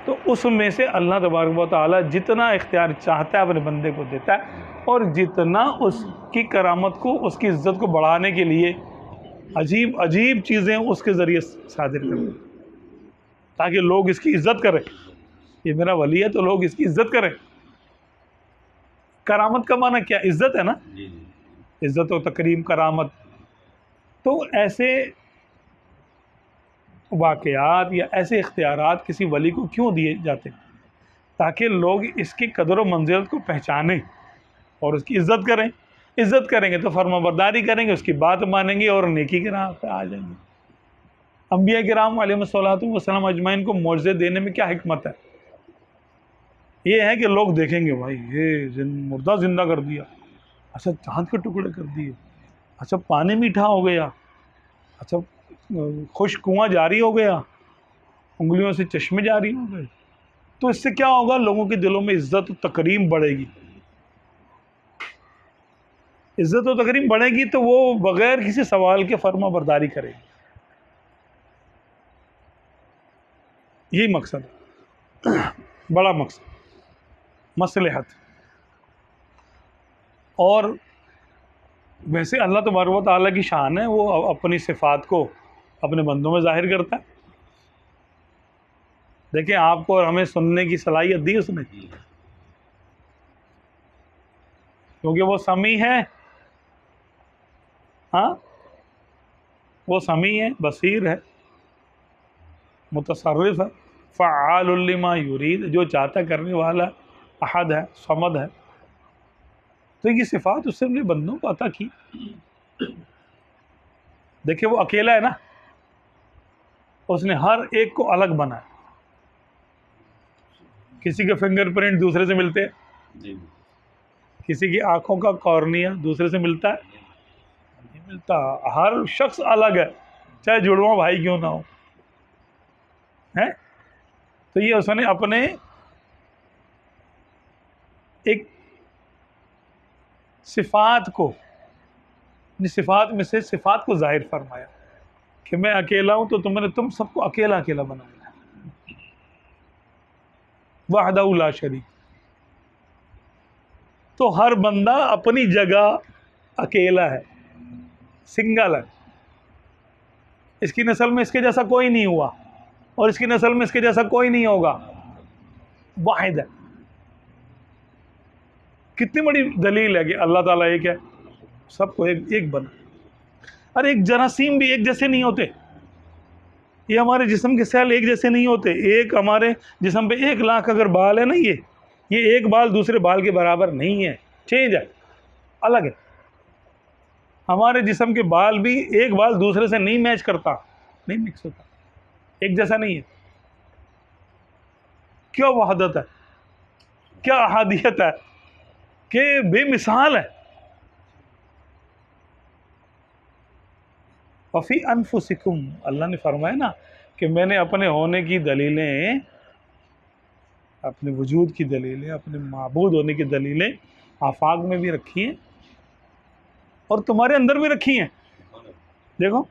تو اس میں سے اللہ تبارک و تعالیٰ جتنا اختیار چاہتا ہے اپنے بندے کو دیتا ہے، اور جتنا اس کی کرامت کو، اس کی عزت کو بڑھانے کے لیے عجیب عجیب چیزیں اس کے ذریعے صادر کرتے ہیں تاکہ لوگ اس کی عزت کریں. یہ میرا ولی ہے تو لوگ اس کی عزت کریں. کرامت کا معنی کیا؟ عزت ہے نا، عزت و تکریم، کرامت. تو ایسے واقعات یا ایسے اختیارات کسی ولی کو کیوں دیے جاتے ہیں؟ تاکہ لوگ اس کی قدر و منزلت کو پہچانیں اور اس کی عزت کریں. عزت کریں گے تو فرما برداری کریں گے، اس کی بات مانیں گے اور نیکی کے راہ پہ آ جائیں گے. انبیاء کرام علیہ الصلوۃ والسلام اجمعین کو معجزے دینے میں کیا حکمت ہے؟ یہ ہے کہ لوگ دیکھیں گے بھائی یہ مردہ زندہ کر دیا، اچھا چاند کے ٹکڑے کر دیے، اچھا پانی میٹھا ہو گیا، اچھا خشک کنواں جاری ہو گیا، انگلیوں سے چشمے جاری ہو گئے. تو اس سے کیا ہوگا؟ لوگوں کے دلوں میں عزت و تکریم بڑھے گی. عزت و تکریم بڑھے گی تو وہ بغیر کسی سوال کے فرما برداری کرے گی. یہی مقصد ہے، بڑا مقصد، مصلحت. اور ویسے اللہ تبارک و تعالیٰ کی شان ہے، وہ اپنی صفات کو اپنے بندوں میں ظاہر کرتا ہے. دیکھیں آپ کو اور ہمیں سننے کی صلاحیت دی اس نے، کیونکہ وہ سمیع ہے. ہاں وہ سمیع ہے، بصیر ہے، متصرف ہے، فعال لما یرید، جو چاہتا کرنے والا، احد ہے، صمد ہے. تو یہ صفات اس نے اپنے بندوں کو عطا کی. دیکھیں وہ اکیلا ہے نا، اس نے ہر ایک کو الگ بنایا. کسی کے فنگر پرنٹ دوسرے سے ملتے ہیں، کسی کی آنکھوں کا کارنیا دوسرے سے ملتا ہے، نہیں ملتا. ہر شخص الگ ہے، چاہے جڑواں بھائی کیوں نہ ہو. تو یہ اس نے اپنے ایک صفات کو، صفات میں سے صفات کو ظاہر فرمایا کہ میں اکیلا ہوں تو تم نے تم سب کو اکیلا اکیلا بنایا. وحدہ لا شریک. تو ہر بندہ اپنی جگہ اکیلا ہے، سنگل ہے. اس کی نسل میں اس کے جیسا کوئی نہیں ہوا، اور اس کی نسل میں اس کے جیسا کوئی نہیں ہوگا. واحد ہے. کتنی بڑی دلیل ہے کہ اللہ تعالیٰ ایک ہے، سب کو ایک بنا. اور ایک جراثیم بھی ایک جیسے نہیں ہوتے. یہ ہمارے جسم کے سیل ایک جیسے نہیں ہوتے. ایک ہمارے جسم پہ 1,00,000 اگر بال ہے نا، یہ ایک بال دوسرے بال کے برابر نہیں ہے، چینج ہے، الگ ہے. ہمارے جسم کے بال بھی ایک بال دوسرے سے نہیں میچ کرتا، نہیں مکس ہوتا، ایک جیسا نہیں ہے. کیا وحدت ہے، کیا احادیت ہے کہ بے مثال ہے. وفی انفسکم، اللہ نے فرمایا نا کہ میں نے اپنے ہونے کی دلیلیں، اپنے وجود کی دلیلیں، اپنے معبود ہونے کی دلیلیں آفاق میں بھی رکھی ہیں اور تمہارے اندر بھی رکھی ہیں. دیکھو